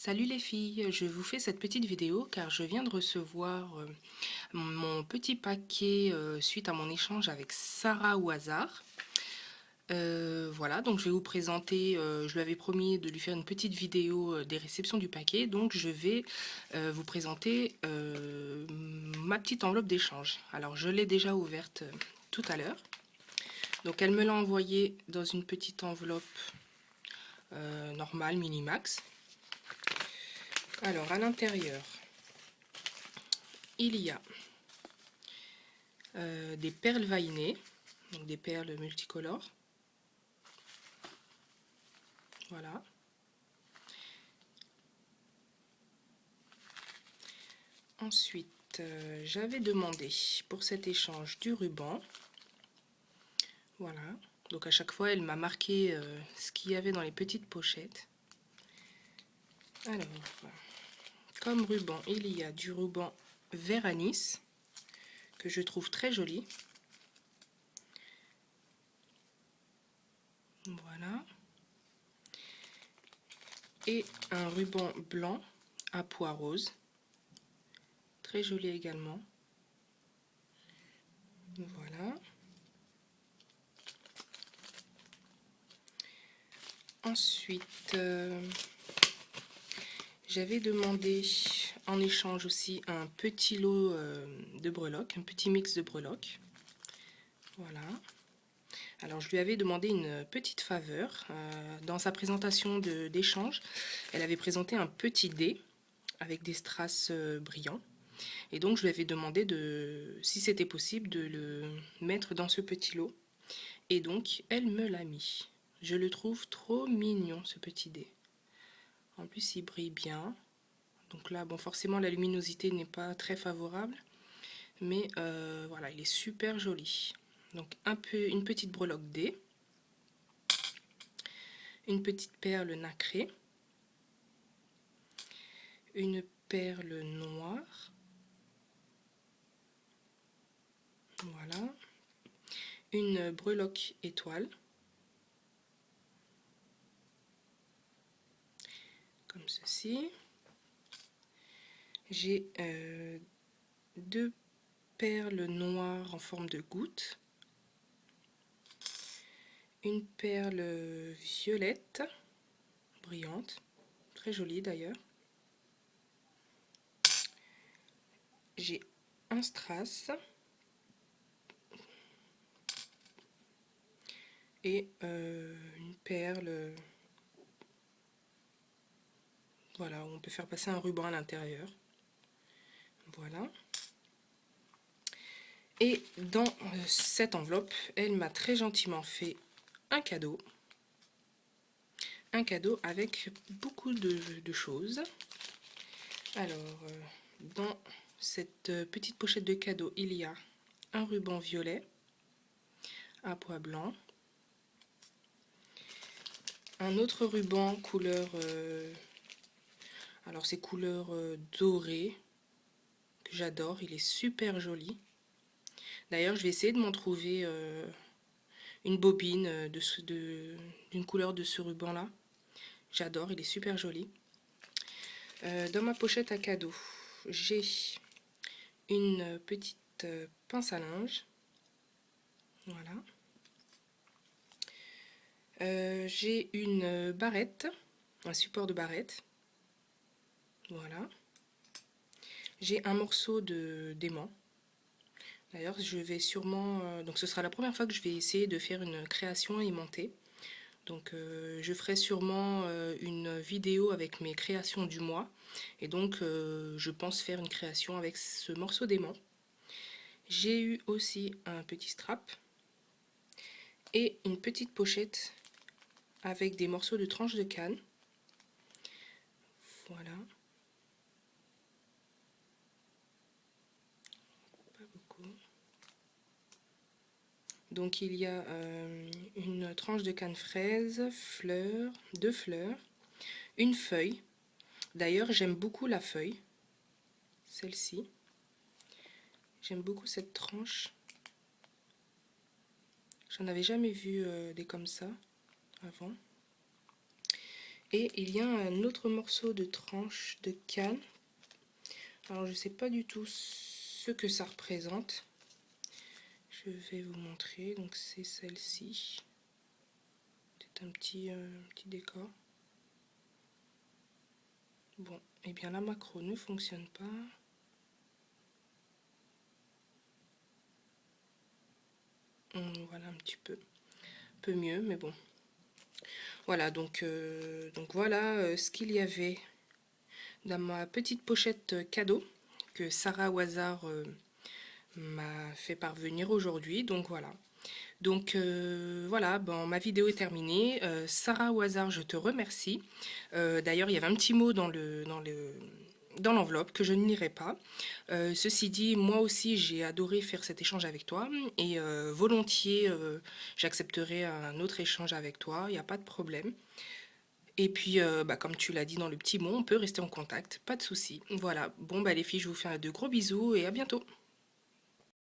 Salut les filles, je vous fais cette petite vidéo car je viens de recevoir mon petit paquet suite à mon échange avec Sarah au hasard. Voilà, donc je vais vous présenter, je lui avais promis de lui faire une petite vidéo des réceptions du paquet, donc je vais vous présenter ma petite enveloppe d'échange. Alors je l'ai déjà ouverte tout à l'heure, donc elle me l'a envoyée dans une petite enveloppe normale, Minimax. Alors à l'intérieur, il y a des perles veinées, donc des perles multicolores. Voilà. Ensuite, j'avais demandé pour cet échange du ruban. Voilà. Donc à chaque fois, elle m'a marqué ce qu'il y avait dans les petites pochettes. Alors, comme ruban, il y a du ruban vert anis, que je trouve très joli. Voilà. Et un ruban blanc à pois rose. Très joli également. Voilà. Ensuite, j'avais demandé en échange aussi un petit lot de breloques, un petit mix de breloques. Voilà. Alors je lui avais demandé une petite faveur. Dans sa présentation d'échange, elle avait présenté un petit dé avec des strass brillants. Et donc je lui avais demandé si c'était possible de le mettre dans ce petit lot. Et donc elle me l'a mis. Je le trouve trop mignon ce petit dé. En plus il brille bien. Donc là, bon, forcément la luminosité n'est pas très favorable. Mais voilà, il est super joli. Donc une petite breloque D. Une petite perle nacrée, une perle noire, voilà, une breloque étoile, comme ceci. J'ai deux perles noires en forme de goutte, une perle violette, brillante, très jolie d'ailleurs. J'ai un strass et une perle, voilà, on peut faire passer un ruban à l'intérieur. Voilà. Et dans cette enveloppe, elle m'a très gentiment fait un cadeau. Un cadeau avec beaucoup de choses. Alors, dans cette petite pochette de cadeau, il y a un ruban violet à pois blanc. Un autre ruban couleur, alors c'est couleur dorée, que j'adore, il est super joli. D'ailleurs, je vais essayer de m'en trouver une bobine d'une couleur de ce ruban-là. J'adore, il est super joli. Dans ma pochette à cadeau, j'ai une petite pince à linge. Voilà. J'ai une barrette, un support de barrette. Voilà. J'ai un morceau d'aimant. D'ailleurs, je vais sûrement... donc ce sera la première fois que je vais essayer de faire une création aimantée. Donc je ferai sûrement une vidéo avec mes créations du mois. Et donc je pense faire une création avec ce morceau d'aimant. J'ai eu aussi un petit strap et une petite pochette avec des morceaux de tranches de canne. Voilà. Pas beaucoup. Donc il y a une tranche de canne fraise, fleurs, deux fleurs, une feuille. D'ailleurs j'aime beaucoup la feuille, celle-ci. J'aime beaucoup cette tranche. J'en avais jamais vu des comme ça avant. Et il y a un autre morceau de tranche de canne. Alors je sais pas du tout ce que ça représente. Je vais vous montrer. Donc c'est celle-ci. C'est un petit décor. Bon, et bien la macro ne fonctionne pas. Voilà un petit peu mieux, mais bon. Voilà, donc voilà ce qu'il y avait dans ma petite pochette cadeau que Sarah au hasard m'a fait parvenir aujourd'hui. Donc voilà. Donc voilà, bon, ma vidéo est terminée. Sarah au hasard, je te remercie. D'ailleurs, il y avait un petit mot dans l'enveloppe que je ne lirai pas. Ceci dit, moi aussi, j'ai adoré faire cet échange avec toi et volontiers, j'accepterai un autre échange avec toi, il n'y a pas de problème. Et puis, bah, comme tu l'as dit dans le petit mot, on peut rester en contact, pas de souci. Voilà, bon, bah, les filles, je vous fais de gros bisous et à bientôt.